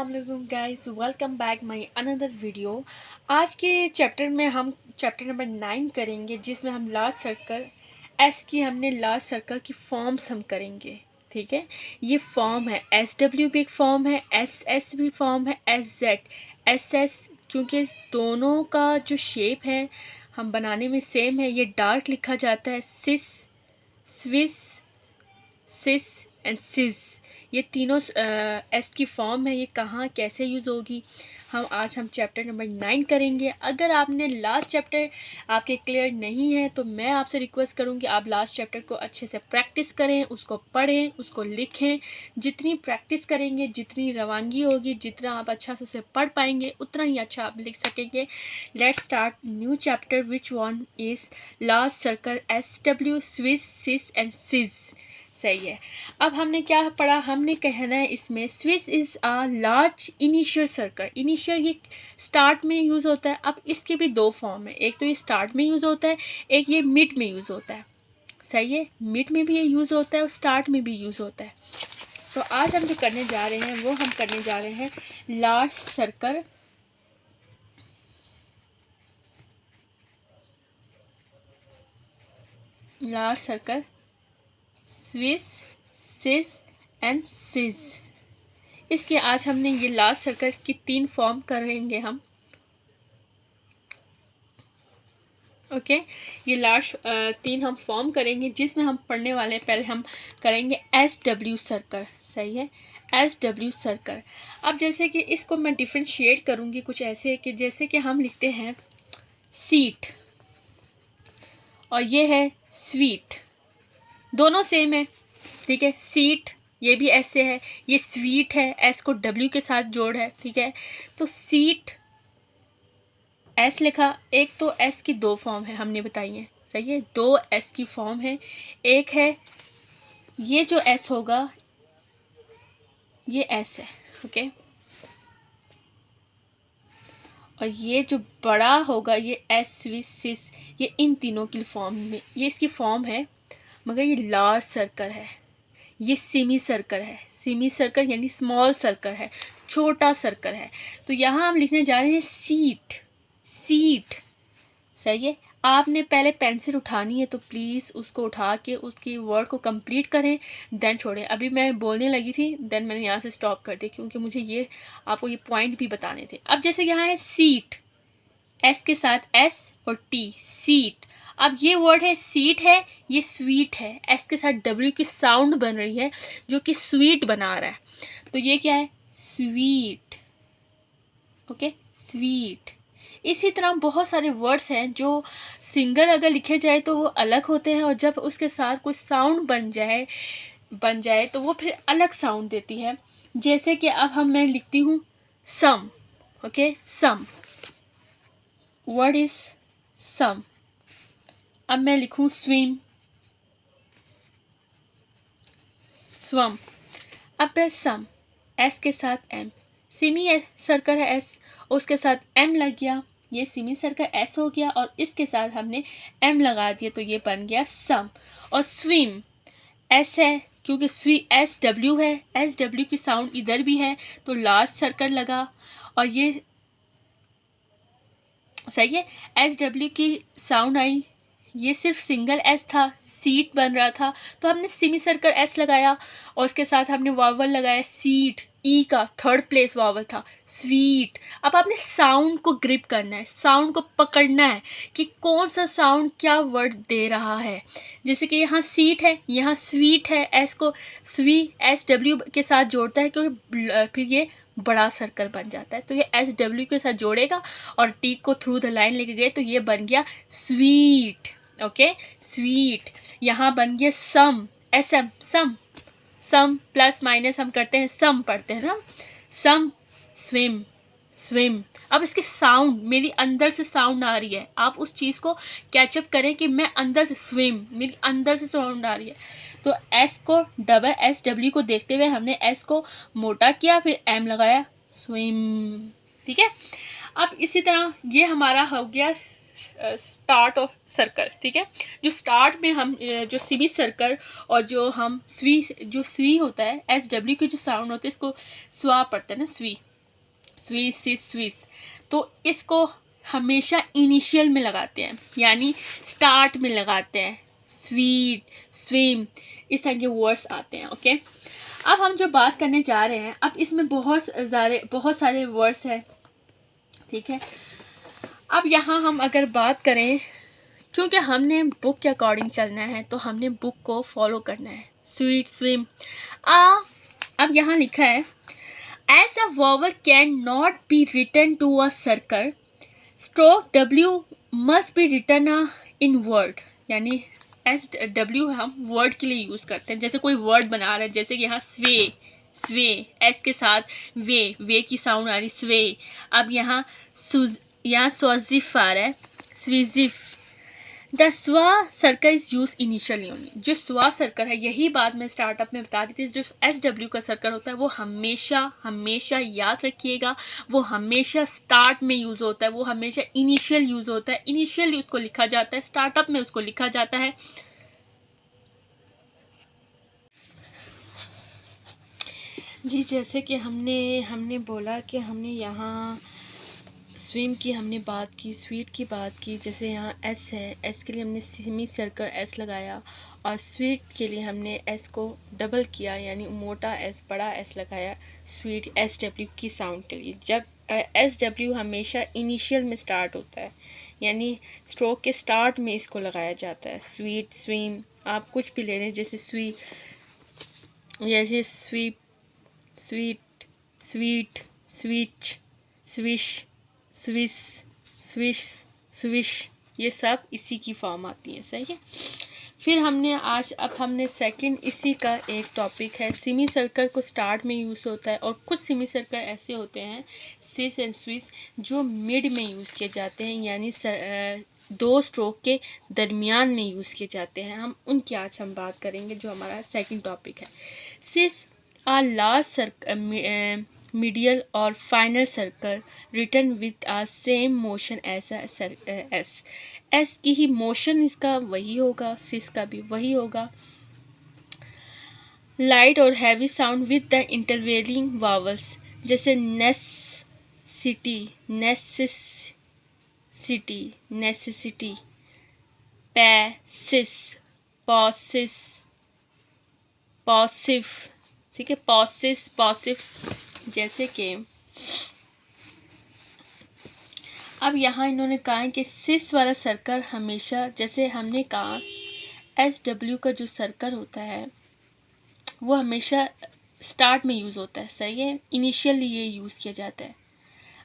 अस्सलाम guys, welcome back my another video. आज के चैप्टर में हम चैप्टर नंबर 9 करेंगे, जिसमें हम लार्ज सर्कल एस की हमने लार्ज सर्कल की फॉर्म्स हम करेंगे। ठीक है, ये फॉर्म है SW भी एक फॉर्म है, SS भी फॉर्म है, SZ SS, क्योंकि दोनों का जो शेप है हम बनाने में सेम है। ये डार्क लिखा जाता है, सिस, स्विस, सिस एंड सिस, ये तीनों एस की फॉर्म है। ये कहाँ कैसे यूज़ होगी हम चैप्टर नंबर 9 करेंगे। अगर आपने लास्ट चैप्टर आपके क्लियर नहीं है तो मैं आपसे रिक्वेस्ट करूँगी आप लास्ट चैप्टर को अच्छे से प्रैक्टिस करें, उसको पढ़ें, उसको लिखें। जितनी प्रैक्टिस करेंगे, जितनी रवानगी होगी, जितना आप अच्छा से उसे पढ़ पाएंगे, उतना ही अच्छा आप लिख सकेंगे। Let's start new chapter, which one is large circle SW, swiss, sis and siz. सही है। अब हमने क्या पढ़ा, हमने कहना है इसमें swiss is a large initial circle. Initial ये स्टार्ट में यूज़ होता है। अब इसके भी दो फॉर्म है, एक तो ये स्टार्ट में यूज़ होता है, एक ये मिड में यूज़ होता है। सही है, मिड में भी ये यूज़ होता है और स्टार्ट में भी यूज़ होता है। तो आज हम जो करने जा रहे हैं वो हम करने जा रहे हैं large circle swiss, sis and siz. इसके आज हमने ये लार्ज सर्कल की 3 फॉर्म करेंगे हम। ओके, ये लार्ज 3 हम फॉर्म करेंगे, जिसमें हम पढ़ने वाले हैं। पहले हम करेंगे SW सर्कल। सही है, SW सर्कल। अब जैसे कि इसको मैं डिफ्रेंशिएट करूँगी कुछ ऐसे कि जैसे कि हम लिखते हैं सीट और ये है स्वीट, दोनों सेम है। ठीक है, सीट ये भी एस से है, ये स्वीट है, एस को W के साथ जोड़ है। ठीक है, तो सीट एस लिखा। एक तो एस की 2 फॉर्म है हमने बताई है। सही है, 2 एस की फॉर्म है। एक है ये जो एस होगा ये एस है। ओके, और ये जो बड़ा होगा ये एस, स्विस, सिस, ये इन तीनों की फॉर्म में, ये इसकी फॉर्म है। मगर ये लार्ज सर्कल है, ये सेमी सर्कल है। सेमी सर्कल यानी स्मॉल सर्कल है, छोटा सर्कल है। तो यहाँ हम लिखने जा रहे हैं सीट, सीट। सही है, आपने पहले पेंसिल उठानी है तो प्लीज़ उसको उठा के उसकी वर्ड को कंप्लीट करें, देन छोड़ें। अभी मैं बोलने लगी थी, देन मैंने यहाँ से स्टॉप कर दिया, क्योंकि मुझे ये आपको ये पॉइंट भी बताने थे। अब जैसे यहाँ है सीट, एस के साथ एस और टी, सीट। अब ये वर्ड है सीट है, ये स्वीट है, एस के साथ W की साउंड बन रही है जो कि स्वीट बना रहा है। तो ये क्या है, स्वीट। Okay, sweet. इसी तरह बहुत सारे वर्ड्स हैं जो सिंगल अगर लिखे जाए तो वो अलग होते हैं, और जब उसके साथ कोई साउंड बन जाए तो वो फिर अलग साउंड देती है। जैसे कि अब मैं लिखती हूँ some. Okay, some, word is some. अब मैं लिखूँ स्विम, स्वम। अब है सम, एस के साथ एम, सेमी सर्कल है एस, उसके साथ एम लग गया, ये सेमी सर्कल एस हो गया, और इसके साथ हमने एम लगा दिया तो ये बन गया सम। और स्विम एस है, क्योंकि SW है, SW की साउंड इधर भी है तो लार्ज सर्कल लगा। और ये सही है, SW की साउंड आई, ये सिर्फ सिंगल एस था, सीट बन रहा था तो हमने सेमी सर्कल एस लगाया, और उसके साथ हमने वावल लगाया सीट, ई का 3rd प्लेस वावल था, स्वीट। अब आपने साउंड को ग्रिप करना है, साउंड को पकड़ना है कि कौन सा साउंड क्या वर्ड दे रहा है। जैसे कि यहाँ सीट है, यहाँ स्वीट है, एस को SW के साथ जोड़ता है, क्योंकि फिर ये बड़ा सर्कल बन जाता है। तो ये SW के साथ जोड़ेगा और टी को थ्रू द लाइन लेके गए तो ये बन गया स्वीट। Okay, sweet. यहाँ बन गया सम, SM, सम, सम प्लस माइनस हम करते हैं, सम पढ़ते हैं ना, सम, स्विम, स्विम। अब इसकी साउंड मेरी अंदर से साउंड आ रही है, आप उस चीज़ को कैचअप करें कि मैं अंदर से स्विम, मेरी अंदर से साउंड आ रही है। तो एस को डबल SW को देखते हुए हमने एस को मोटा किया, फिर एम लगाया, स्विम। ठीक है, अब इसी तरह ये हमारा हो गया स्टार्ट ऑफ सर्कल। ठीक है, जो स्टार्ट में हम जो सेमी सर्कल और जो हम स्वी होता है, SW की जो साउंड होती है इसको स्वा पढ़ते हैं ना, स्वी, स्विस, सिस, स्विस। तो इसको हमेशा इनिशियल में लगाते हैं, यानी स्टार्ट में लगाते हैं। स्वीट, स्विम, इस तरह के वर्ड्स आते हैं। ओके, अब हम जो बात करने जा रहे हैं, अब इसमें बहुत सारे वर्ड्स हैं, ठीक है। अब यहाँ हम अगर बात करें, क्योंकि हमने बुक के अकॉर्डिंग चलना है तो हमने बुक को फॉलो करना है। Sweet, swim. अब यहाँ लिखा है as a vowel can not be written to a circle, stroke W must be written in word, यानी SW हम वर्ड के लिए यूज़ करते हैं। जैसे कोई वर्ड बना रहे हैं, जैसे कि यहाँ स्वे, स्वे, एस के साथ वे की साउंड आ रही, स्वे। अब यहाँ स्वाजिफ आ रहा है, स्विजिफ। द स्वा circle is use initially only. जो स्वा सर्कल है, यही बात मैं स्टार्टअप में बता दी थी, जो SW का सर्कल होता है वो हमेशा याद रखिएगा, वो हमेशा स्टार्ट में यूज़ होता है, वो हमेशा इनिशियल यूज़ होता है। इनिशियली उसको लिखा जाता है, स्टार्टअप में उसको लिखा जाता है। जी, जैसे कि हमने बोला कि हमने यहाँ स्विम की हमने बात की, स्वीट की बात की। जैसे यहाँ एस है, एस के लिए हमने सेमी सर्कल एस लगाया, और स्वीट के लिए हमने एस को डबल किया, यानी मोटा एस, बड़ा एस लगाया, स्वीट SW की साउंड के लिए। जब SW हमेशा इनिशियल में स्टार्ट होता है, यानी स्ट्रोक के स्टार्ट में इसको लगाया जाता है। स्वीट, स्विम, आप कुछ भी ले लें, जैसे sweet, sweet, sweet, switch, swish, Swiss, swish, swish, ये सब इसी की फॉर्म आती है। सही है। फिर अब हमने सेकंड इसी का एक टॉपिक है, सेमी सर्कल को स्टार्ट में यूज़ होता है, और कुछ सेमी सर्कल ऐसे होते हैं, सिस एंड स्विस, जो मिड में यूज़ किए जाते हैं, यानी दो स्ट्रोक के दरमियान में यूज़ किए जाते हैं। उनकी आज हम बात करेंगे, जो हमारा सेकंड टॉपिक है। सिस आ last medial or final circle written with a same motion as a S. S की ही मोशन इसका वही होगा, सिस का भी वही होगा। लाइट और heavy sound with the intervening vowels, जैसे necessity, necessity, necessity, possess, possess, passive, ठीक है, पॉसिस, पॉसिव। जैसे कि अब यहाँ इन्होंने कहा है कि सिस वाला सर्कल हमेशा, जैसे हमने कहा SW का जो सर्कल होता है वो हमेशा स्टार्ट में यूज़ होता है। सही है, इनिशियली ये यूज़ किया जाता है।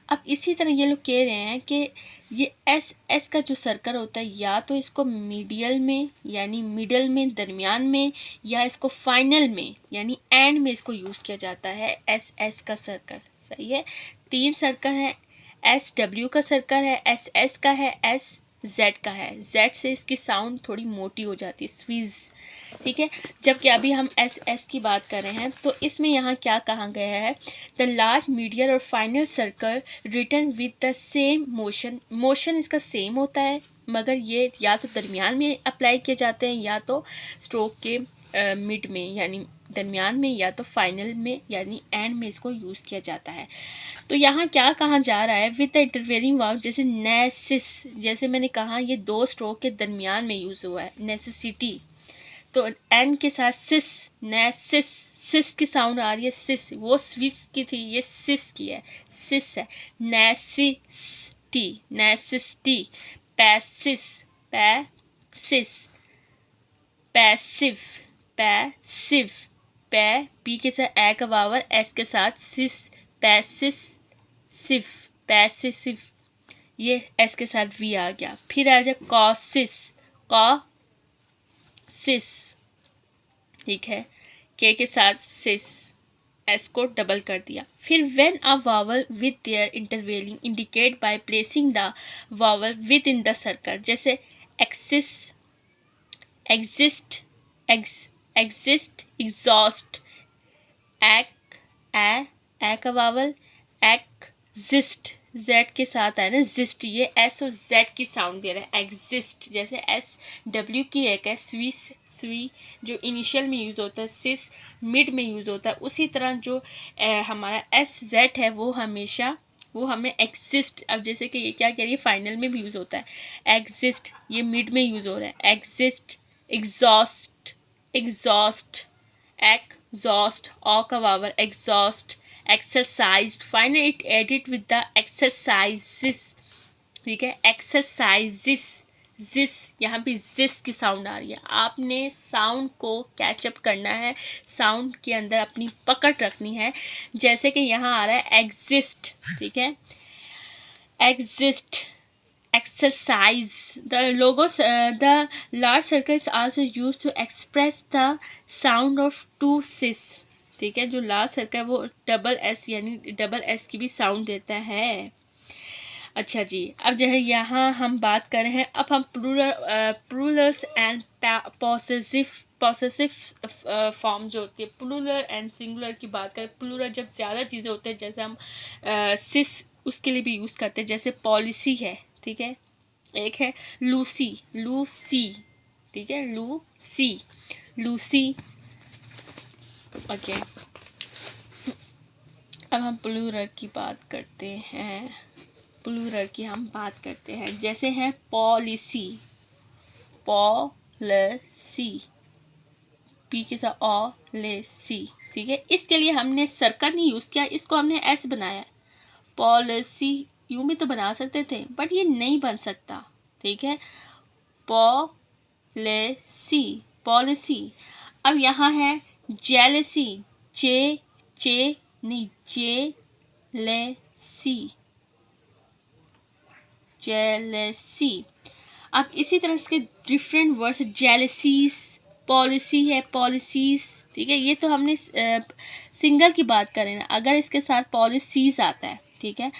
अब इसी तरह ये लोग कह रहे हैं कि ये S का जो सर्कल होता है, या तो इसको मीडियल में, यानी मिडल में, दरमियान में, या इसको फाइनल में, यानी एंड में इसको यूज़ किया जाता है। S का सर्कल। सही है, 3 सर्कल है। SW का सर्कल है, SS का है, SZ का है। Z से इसकी साउंड थोड़ी मोटी हो जाती है, स्वीज, ठीक है। जबकि अभी हम SS की बात कर रहे हैं, तो इसमें यहाँ क्या कहा गया है, द लार्ज मीडियल और final circle written with the same motion. Motion इसका सेम होता है, मगर ये या तो दरमियान में अप्लाई किए जाते हैं, या तो स्ट्रोक के मिड में, यानी दरमियान में, या तो फाइनल में, यानी एंड में इसको यूज़ किया जाता है। तो यहाँ क्या कहा जा रहा है, विद द इंटरवेलिंग वर्ब, जैसे नेसिस, जैसे मैंने कहा ये 2 स्ट्रोक के दरमियान में यूज़ हुआ है। नेसेसिटी, तो एन के साथ सिस, नेसिस, सिस की साउंड आ रही है, सिस, वो स्विस की थी, ये सिस की है, सिस है। नेसिस्टी, नेसिस्टी, Pisces, Pisces, passive, passive, P के साथ ए का वावर, एस के साथ सिस, पैसिस, सिव, पैसिसिव, ये एस के साथ वी आ गया। फिर आ जाए कॉसिस, सिस, ठीक है, के साथ सिस, एस को डबल कर दिया। फिर when a vowel with their intervening indicate by placing the vowel within the circle, जैसे axis, exist, exist, exhaust, A का वावल, एक्जिस्ट, जेड के साथ है ना, जिस्ट, ये एस और जेड की साउंड दे रहा है, एग्जिस्ट। जैसे SW की एक है स्विस, स्वी जो इनिशियल में यूज़ होता है, सिस मिड में यूज़ होता है, उसी तरह जो हमारा SZ है वो हमेशा वो हमें एग्जिस्ट, अब जैसे कि ये क्या कह रही है, फाइनल में भी यूज़ होता है, एग्जिस्ट, ये मिड में यूज़ हो रहा है, एग्जिस्ट, एग्जॉस्ट, एग्जॉस्ट, exhaust, ऑ का वावर, exhaust, exercised, finally it added with the exercises, ठीक है, exercises, जिस, यहाँ पे जिस की साउंड आ रही है, आपने साउंड को कैचअप करना है, साउंड के अंदर अपनी पकड़ रखनी है, जैसे कि यहाँ आ रहा है exist, ठीक है, exist, exercise, the logos, the large circle is also used to express the sound of two sis, ठीक है, जो लार्ज सर्कल है वो डबल एस यानी डबल एस की भी साउंड देता है। अच्छा जी, अब जो है यहाँ हम बात कर रहे हैं, अब हम प्लूरल्स एंड पॉसेसिव फॉर्म जो होती है, प्लूरल एंड सिंगुलर की बात करें, प्लूरल जब ज़्यादा चीज़ें होते हैं, जैसे हम सिस उसके लिए भी यूज़ करते हैं, जैसे पॉलिसी है, ठीक है, एक है लूसी, लूसी, ठीक है, लूसी, लूसी, ओके। अब हम प्लूरल की बात करते हैं, प्लूरल की हम बात करते हैं, जैसे है पॉलिसी, पॉलिसी, पी के साथ ऑ ले सी, ठीक है, इसके लिए हमने सर्कल नहीं यूज़ किया, इसको हमने एस बनाया, पॉलिसी, यूँ भी तो बना सकते थे बट ये नहीं बन सकता, ठीक है, पॉलिसी, पॉलिसी। अब यहाँ है जेलसी, चे नहीं, जेलेसी, जेलेसी। अब इसी तरह इसके डिफरेंट वर्ड्स, जेलसीज, पॉलिसी है, पॉलिसीज, ठीक है, ये तो हमने सिंगल की बात करें ना, अगर इसके साथ पॉलिसीज आता है, ठीक है,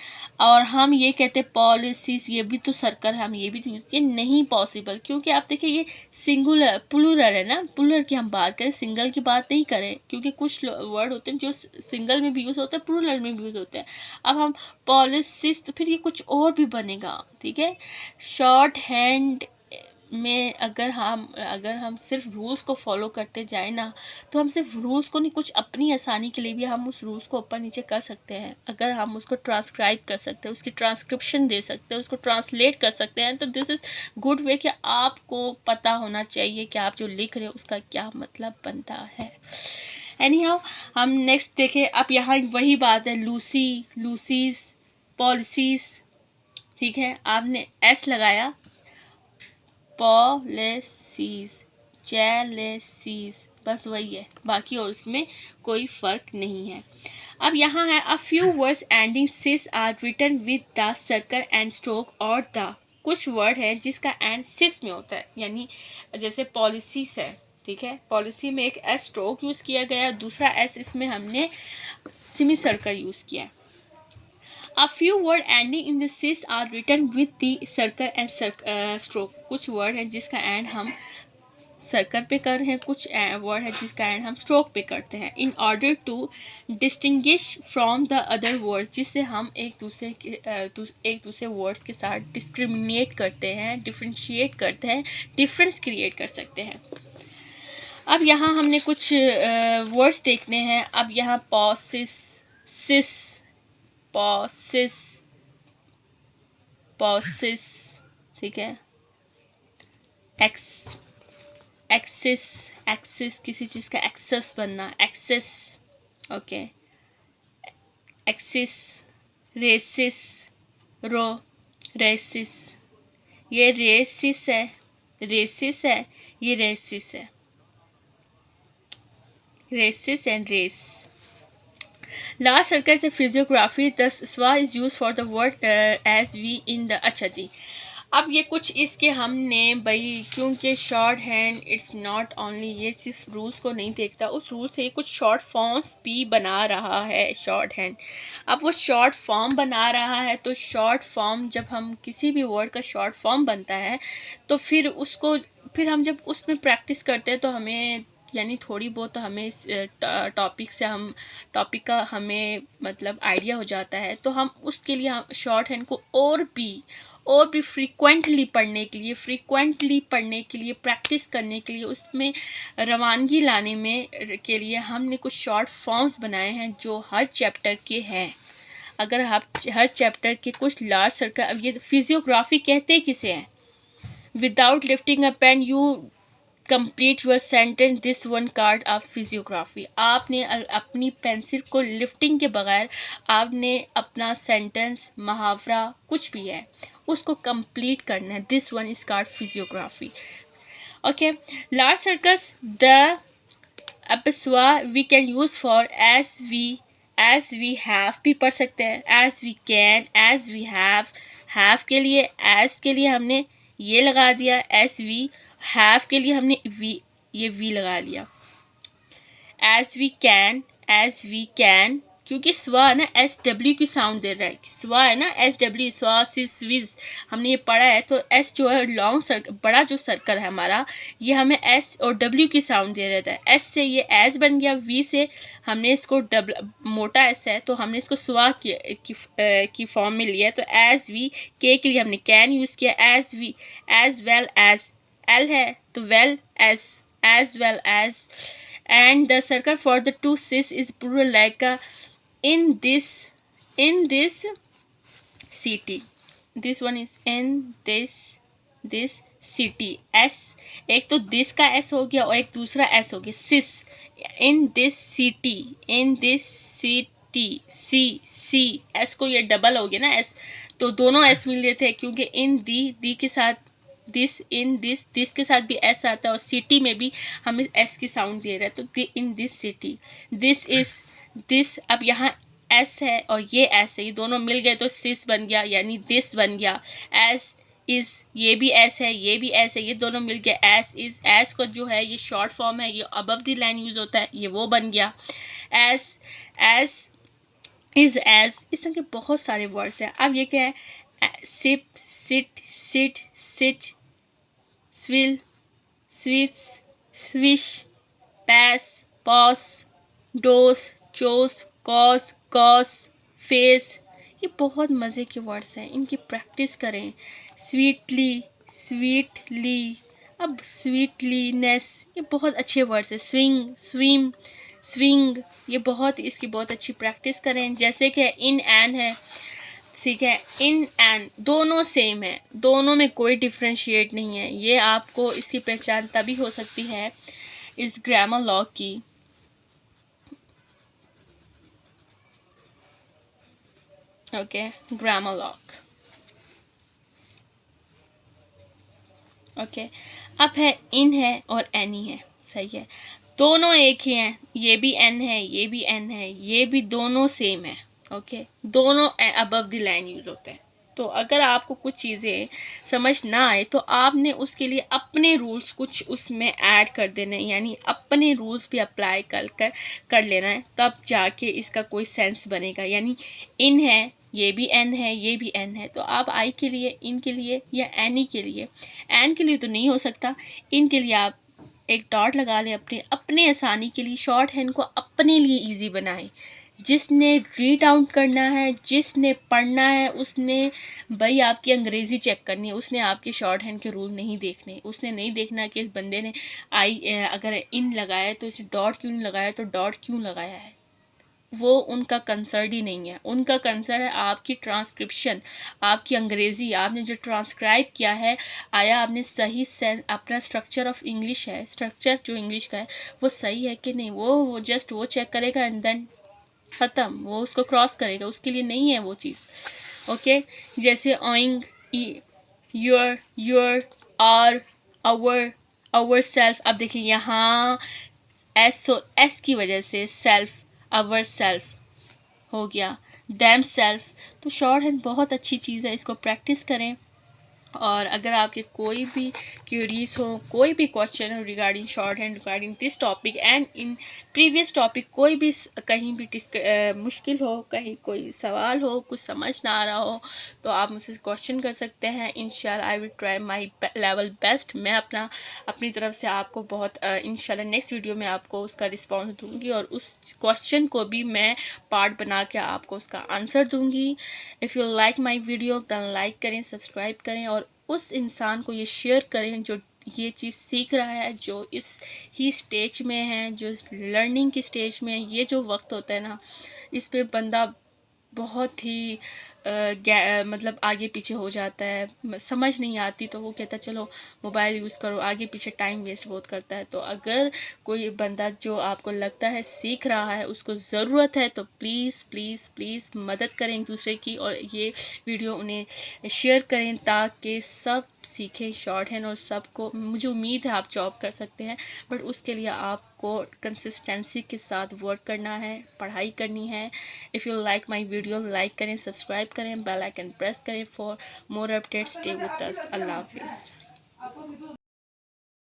और हम ये कहते हैं पॉलिसीज, ये भी तो सर्कल है, हम ये भी तो ये नहीं पॉसिबल, क्योंकि आप देखिए ये सिंगुलर प्लूरल है ना, प्लूरल की हम बात करें, सिंगल की बात नहीं करें, क्योंकि कुछ वर्ड होते हैं जो सिंगल में भी यूज़ होता है, प्लूरल में भी यूज़ होते हैं। अब हम पॉलिसीज, तो फिर ये कुछ और भी बनेगा, ठीक है। शॉर्ट हैंड में अगर हम सिर्फ रूल्स को फॉलो करते जाए ना, तो हम सिर्फ रूल्स को नहीं, कुछ अपनी आसानी के लिए भी हम उस रूल्स को ऊपर नीचे कर सकते हैं, अगर हम उसको ट्रांसक्राइब कर सकते हैं, उसकी ट्रांसक्रिप्शन दे सकते हैं, उसको ट्रांसलेट कर सकते हैं, तो दिस इज़ गुड वे कि आपको पता होना चाहिए कि आप जो लिख रहे हो उसका क्या मतलब बनता है। एनी हाउ, हम नेक्स्ट देखें, अब यहाँ वही बात है, लूसी, लूसीज, पॉलिसीज, ठीक है, आपने एस लगाया, पॉलिसीज, जेलेसीज, बस वही है, बाकी और उसमें कोई फ़र्क नहीं है। अब यहाँ है, a few words ending sis are written with the circle and stroke और द, कुछ वर्ड है जिसका एंड सिस में होता है, यानी जैसे पॉलिसीज है, ठीक है, पॉलिसी में एक एस स्ट्रोक यूज़ किया गया, दूसरा एस इसमें हमने सेमी सर्कल यूज़ किया है। A few words ending in the sis are written with the circle and stroke, कुछ वर्ड है जिसका एंड हम सर्कल पे कर रहे हैं, कुछ वर्ड है जिसका एंड हम स्ट्रोक पे करते हैं, in order to distinguish from the other words, जिससे हम एक दूसरे वर्ड्स के साथ डिस्क्रिमिनेट करते हैं, डिफ्रेंशिएट करते हैं, डिफरेंस क्रिएट कर सकते हैं। अब यहाँ हमने कुछ वर्ड्स देखने हैं, अब यहाँ पॉसिस, सिस, पॉसिस, पॉसिस, ठीक है, एक्सिस, एक्सिस, किसी चीज़ का एक्सेस बनना, access, okay, axis, races, row, races, ये रेसिस है, रेसिस है, ये रेसिस है, races and race. Last circle से physiography, the sw is use for the word as we in the, अच्छा जी, अब ये कुछ इसके हमने भाई, क्योंकि short hand it's not only, ये सिर्फ रूल्स को नहीं देखता, उस रूल से कुछ शॉर्ट फॉर्म्स भी बना रहा है शॉर्ट हैंड। अब वो शॉर्ट फॉर्म बना रहा है, तो शॉर्ट फॉर्म, जब हम किसी भी वर्ड का शॉर्ट फॉर्म बनता है, तो फिर हम जब उसमें प्रैक्टिस करते हैं, तो हमें यानी थोड़ी बहुत तो हमें इस टॉपिक का हमें मतलब आइडिया हो जाता है, तो हम उसके लिए हम शॉर्ट हैंड को और भी फ्रीक्वेंटली पढ़ने के लिए प्रैक्टिस करने के लिए, उसमें रवानगी लाने में के लिए हमने कुछ शॉर्ट फॉर्म्स बनाए हैं जो हर चैप्टर के हैं। अगर आप हर चैप्टर के कुछ लार्ज सर्कल, अब ये फिजियोग्राफी कहते किसे हैं? Without lifting a pen you complete your sentence this one card of physiography. आपने अपनी पेंसिल को लिफ्टिंग के बगैर आपने अपना सेंटेंस, मुहावरा, कुछ भी है उसको कंप्लीट करना है। This one is card physiography. Okay, large circles the एपिसवा we can use for as we have भी पढ़ सकते हैं, as we can, as we have के लिए, एज के लिए हमने ये लगा दिया, एज वी हैव के लिए हमने ये वी लगा लिया। एज वी कैन क्योंकि स्वा है ना एस डब्ल्यू की साउंड दे रहा है, स्वा है ना एस डब्ल्यू, स्वा सिस विज हमने ये पढ़ा है। तो एस जो है लॉन्ग सर्कल, बड़ा जो सर्कल है हमारा, ये हमें एस और डब्ल्यू की साउंड दे रहा था। एस से ये एस बन गया, वी से हमने इसको मोटा एस है तो हमने इसको स्वा की फॉर्म में लिया। तो एज वी, के लिए हमने कैन यूज़ किया, as we, as well as, L है तो well as well as, and the circle for the two sis is plural like in this city. This one is in this city. S एक तो this का S हो गया और एक दूसरा S हो गया, sis in this city C S को ये डबल हो गया ना S, तो दोनों S मिल रहे थे क्योंकि in दी के साथ दिस, इन दिस के साथ भी एस आता है और सिटी में भी हमें एस की साउंड दे रहा है। तो in this city, this is this, अब यहाँ एस है और ये एस है, ये दोनों मिल गए तो सिस बन गया यानी दिस बन गया। एस इज, ये भी एस है ये भी एस है, ये दोनों मिल गया एस इज। एस को जो है ये शॉर्ट फॉर्म है, ये अबव द लाइन यूज होता है, ये वो बन गया एस इज एस। इस तरह के बहुत सारे वर्ड्स हैं। अब ये क्या है? Sip, sit, sitch, swill, switch, swish, pass, pause, dose, chose, cause, cause, face, ये बहुत मज़े के वर्ड्स हैं, इनकी प्रैक्टिस करें। स्वीटली, स्वीटली, अब स्वीटलीनेस, ये बहुत अच्छे वर्ड्स हैं। स्विंग, स्विम, स्विंग, ये बहुत, इसकी बहुत अच्छी प्रैक्टिस करें। जैसे कि इन एन है, ठीक है, इन एंड दोनों सेम है, दोनों में कोई डिफ्रेंशिएट नहीं है। ये आपको इसकी पहचान तभी हो सकती है इस ग्रामर लॉ की। Okay, grammar law. ओके, अब है इन है और एनी है, सही है, दोनों एक ही हैं, ये भी एन है ये भी एन है, ये भी दोनों सेम है। ओके, दोनों अबव द लाइन यूज होते हैं। तो अगर आपको कुछ चीज़ें समझ ना आए तो आपने उसके लिए अपने रूल्स कुछ उसमें ऐड कर देने, यानी अपने रूल्स भी अप्लाई कर लेना है, तब जाके इसका कोई सेंस बनेगा। यानी इन है, ये भी एन है ये भी एन है, तो आप आई के लिए, इन के लिए या एनी के लिए, एन के लिए तो नहीं हो सकता, इन के लिए आप एक डॉट लगा लें अपने आसानी के लिए। शॉर्ट हैंड को अपने लिए इजी बनाएं। जिसने रीड आउट करना है, जिसने पढ़ना है, उसने भाई आपकी अंग्रेज़ी चेक करनी है, उसने आपके शॉर्ट हैंड के रूल नहीं देखने। उसने नहीं देखना कि इस बंदे ने अगर इन लगाया तो इसे डॉट क्यों नहीं लगाया, तो डॉट क्यों लगाया है, वो उनका कंसर्न ही नहीं है। उनका कंसर्न है आपकी ट्रांसक्रिप्शन, आपकी अंग्रेज़ी, आपने जो ट्रांसक्राइब किया है, आया आपने सही सेंस, अपना स्ट्रक्चर ऑफ इंग्लिश है, स्ट्रक्चर जो इंग्लिश का है वो सही है कि नहीं, वो जस्ट वो चेक करेगा एंड देन ख़त्म, वो उसको क्रॉस करेगा, उसके लिए नहीं है वो चीज़। ओके, जैसे owing, your, are, our self. अब देखिए यहाँ एस की वजह से सेल्फ, आवर सेल्फ हो गया, दैम सेल्फ। तो शॉर्ट हैंड बहुत अच्छी चीज़ है, इसको प्रैक्टिस करें। और अगर आपके कोई भी क्यूरीज हो, कोई भी क्वेश्चन हो regarding short hand, regarding this topic and in previous topic, कोई भी कहीं भी मुश्किल हो, कहीं कोई सवाल हो, कुछ समझ ना आ रहा हो, तो आप मुझसे क्वेश्चन कर सकते हैं। इंशाल्लाह I will try my level best. मैं अपनी तरफ से आपको बहुत इंशाल्लाह नेक्स्ट वीडियो में आपको उसका रिस्पॉन्स दूँगी और उस क्वेश्चन को भी मैं पार्ट बना के आपको उसका आंसर दूँगी। If you like my video then like करें, सब्सक्राइब करें और उस इंसान को ये शेयर करें जो ये चीज़ सीख रहा है, जो इस ही स्टेज में है, जो लर्निंग की स्टेज में है। ये जो वक्त होता है ना, इस पे बंदा बहुत ही मतलब आगे पीछे हो जाता है, समझ नहीं आती, तो वो कहता है चलो मोबाइल यूज़ करो, आगे पीछे टाइम वेस्ट बहुत करता है। तो अगर कोई बंदा जो आपको लगता है सीख रहा है, उसको ज़रूरत है, तो प्लीज़ प्लीज़ प्लीज़ मदद करें एक दूसरे की, और ये वीडियो उन्हें शेयर करें ताकि सब सीखें शॉर्ट हैंड। और सबको, मुझे उम्मीद है आप जॉब कर सकते हैं, बट उसके लिए आपको कंसिस्टेंसी के साथ वर्क करना है, पढ़ाई करनी है। If you like my video, like करें, सब्सक्राइब करें, बेल आइकन प्रेस करें for more updates. Stay with us. अल्लाह हाफिज़।